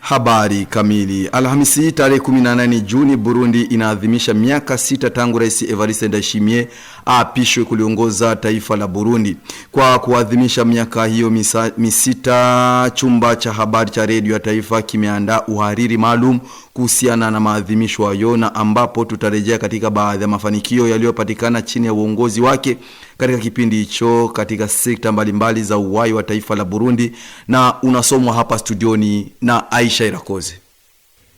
Habari kamili. Alhamisi tarehe 18 Juni Burundi inaadhimisha miaka 6 tangu Rais Evariste Ndayishimiye aapishwe kuliongoza taifa la Burundi. Kwa kuadhimisha miaka hiyo misita, chumba cha habari cha redio ya taifa kimeandaa uhariri maalum kuhusiana na maadhimisho hayo, na ambapo tutarejea katika baadhi ya mafanikio yaliyopatikana chini ya uongozi wake katika kipindi hicho katika sekta mbalimbali za uhai wa taifa la Burundi, na unasomwa hapa studioni na Aisha Irakoze.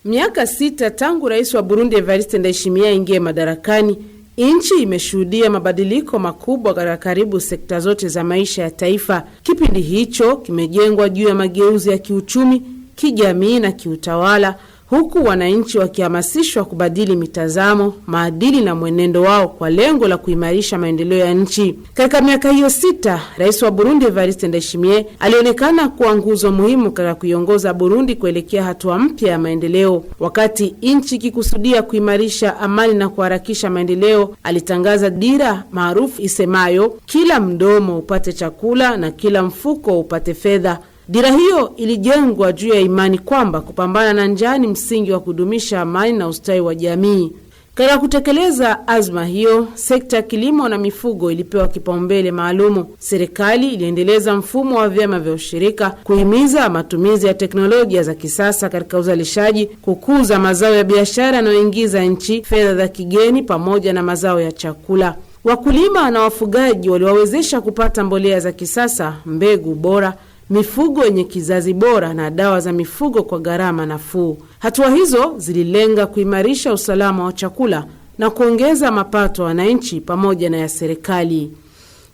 Miaka 6 tangu Rais wa Burundi Evariste Ndayishimiye aingie madarakani, nchi imeshuhudia mabadiliko makubwa katika karibu sekta zote za maisha ya taifa. Kipindi hicho kimejengwa juu ya mageuzi ya kiuchumi, kijamii na kiutawala, huku wananchi wakihamasishwa kubadili mitazamo, maadili na mwenendo wao kwa lengo la kuimarisha maendeleo ya nchi. Katika miaka hiyo 6, Rais wa Burundi Evariste Ndayishimiye alionekana kuwa nguzo muhimu katika kuiongoza Burundi kuelekea hatua mpya ya maendeleo. Wakati nchi ikikusudia kuimarisha amani na kuharakisha maendeleo, alitangaza dira maarufu isemayo kila mdomo upate chakula na kila mfuko upate fedha. Dira hiyo ilijengwa juu ya imani kwamba kupambana na njaa ni msingi wa kudumisha amani na ustawi wa jamii. Katika kutekeleza azma hiyo, sekta ya kilimo na mifugo ilipewa kipaumbele maalumu. Serikali iliendeleza mfumo wa vyama vya ushirika, kuhimiza matumizi ya teknolojia za kisasa katika uzalishaji, kukuza mazao ya biashara yanayoingiza nchi fedha za kigeni pamoja na mazao ya chakula. Wakulima na wafugaji waliwawezesha kupata mbolea za kisasa, mbegu bora, mifugo yenye kizazi bora na dawa za mifugo kwa gharama nafuu. Hatua hizo zililenga kuimarisha usalama wa chakula na kuongeza mapato ya wananchi pamoja na ya serikali.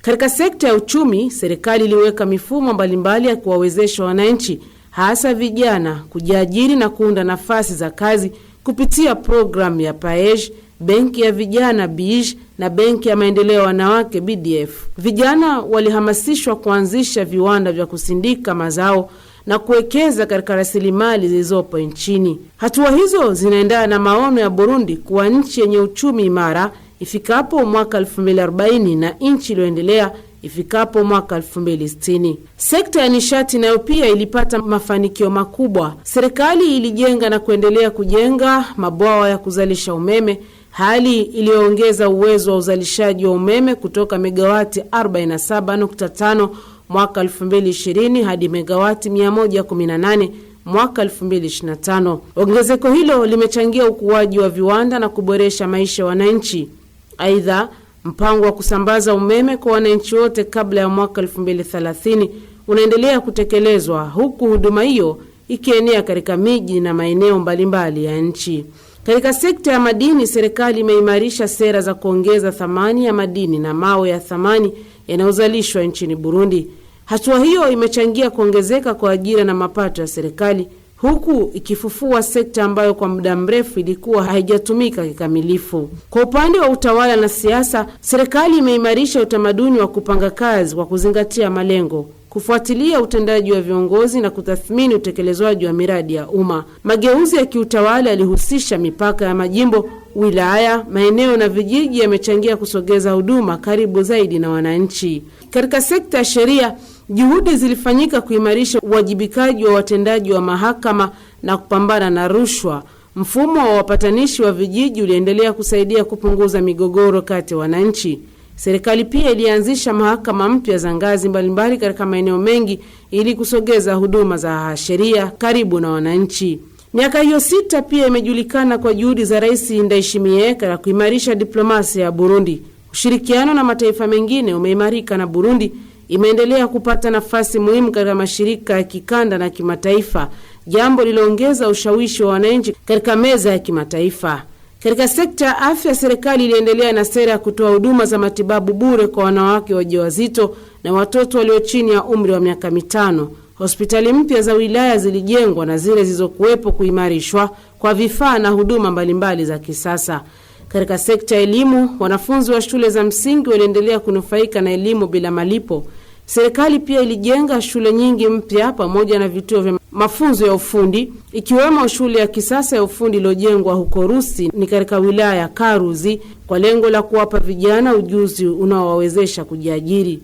Katika sekta ya uchumi, serikali iliweka mifumo mbalimbali ya kuwawezesha wananchi, hasa vijana, kujiajiri na kuunda nafasi za kazi kupitia programu ya PAEJ, benki ya vijana BIJ na benki ya maendeleo ya wanawake BDF. Vijana walihamasishwa kuanzisha viwanda vya kusindika mazao na kuwekeza katika rasilimali zilizopo nchini. Hatua hizo zinaendana na maono ya Burundi kuwa nchi yenye uchumi imara ifikapo mwaka 2040 na nchi iliyoendelea ifikapo mwaka 2060. Sekta ya nishati nayo pia ilipata mafanikio makubwa. Serikali ilijenga na kuendelea kujenga mabwawa ya kuzalisha umeme, hali iliyoongeza uwezo wa uzalishaji wa umeme kutoka megawati 47.5 mwaka 2020 hadi megawati 118 mwaka 2025. Ongezeko hilo limechangia ukuaji wa viwanda na kuboresha maisha ya wananchi. Aidha, mpango wa kusambaza umeme kwa wananchi wote kabla ya mwaka 2030 unaendelea kutekelezwa, huku huduma hiyo ikienea katika miji na maeneo mbalimbali ya nchi. Katika sekta ya madini, serikali imeimarisha sera za kuongeza thamani ya madini na mawe ya thamani yanayozalishwa nchini Burundi. Hatua hiyo imechangia kuongezeka kwa ajira na mapato ya serikali, huku ikifufua sekta ambayo kwa muda mrefu ilikuwa haijatumika kikamilifu. Kwa upande wa utawala na siasa, serikali imeimarisha utamaduni wa kupanga kazi kwa kuzingatia malengo, kufuatilia utendaji wa viongozi na kutathmini utekelezwaji wa miradi ya umma. Mageuzi ya kiutawala yalihusisha mipaka ya majimbo, wilaya, maeneo na vijiji yamechangia kusogeza huduma karibu zaidi na wananchi. Katika sekta ya sheria, juhudi zilifanyika kuimarisha uwajibikaji wa watendaji wa mahakama na kupambana na rushwa. Mfumo wa wapatanishi wa vijiji uliendelea kusaidia kupunguza migogoro kati ya wananchi. Serikali pia ilianzisha mahakama mpya za ngazi mbalimbali katika maeneo mengi ili kusogeza huduma za sheria karibu na wananchi. Miaka hiyo 6 pia imejulikana kwa juhudi za Rais Ndayishimiye katika kuimarisha diplomasia ya Burundi. Ushirikiano na mataifa mengine umeimarika na Burundi imeendelea kupata nafasi muhimu katika mashirika ya kikanda na kimataifa, jambo liloongeza ushawishi wa wananchi katika meza ya kimataifa. Katika sekta ya afya, serikali iliendelea na sera ya kutoa huduma za matibabu bure kwa wanawake wajawazito na watoto walio chini ya umri wa miaka 5. Hospitali mpya za wilaya zilijengwa na zile zilizokuwepo kuimarishwa kwa vifaa na huduma mbalimbali za kisasa. Katika sekta ya elimu, wanafunzi wa shule za msingi waliendelea kunufaika na elimu bila malipo. Serikali pia ilijenga shule nyingi mpya pamoja na vituo vya mafunzo ya ufundi, ikiwemo shule ya kisasa ya ufundi iliyojengwa huko Rusi ni katika wilaya ya Karuzi kwa lengo la kuwapa vijana ujuzi unaowawezesha kujiajiri.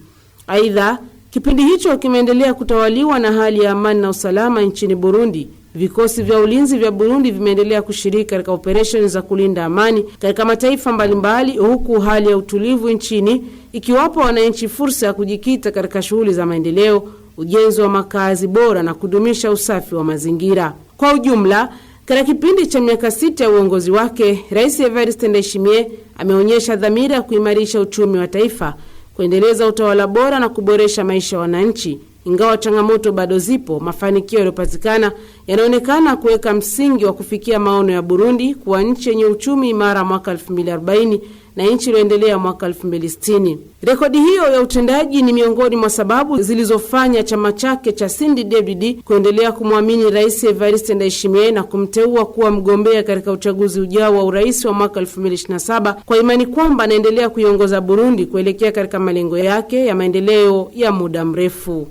Aidha, Kipindi hicho kimeendelea kutawaliwa na hali ya amani na usalama nchini Burundi. Vikosi vya ulinzi vya Burundi vimeendelea kushiriki katika operesheni za kulinda amani katika mataifa mbalimbali, huku hali ya utulivu nchini ikiwapa wananchi fursa ya kujikita katika shughuli za maendeleo, ujenzi wa makazi bora na kudumisha usafi wa mazingira. Kwa ujumla, katika kipindi cha miaka 6 ya uongozi wake, Rais Evariste Ndayishimiye ameonyesha dhamira ya kuimarisha uchumi wa taifa, kuendeleza utawala bora na kuboresha maisha ya wananchi. Ingawa changamoto bado zipo, mafanikio yaliyopatikana yanaonekana kuweka msingi wa kufikia maono ya Burundi kuwa nchi yenye uchumi imara mwaka 2040 na nchi iliyoendelea mwaka 2060. Rekodi hiyo ya utendaji ni miongoni mwa sababu zilizofanya chama chake cha CNDD-FDD kuendelea kumwamini Rais Evariste Ndayishimiye na kumteua kuwa mgombea katika uchaguzi ujao wa urais wa mwaka 2027, kwa imani kwamba anaendelea kuiongoza Burundi kuelekea katika malengo yake ya maendeleo ya muda mrefu.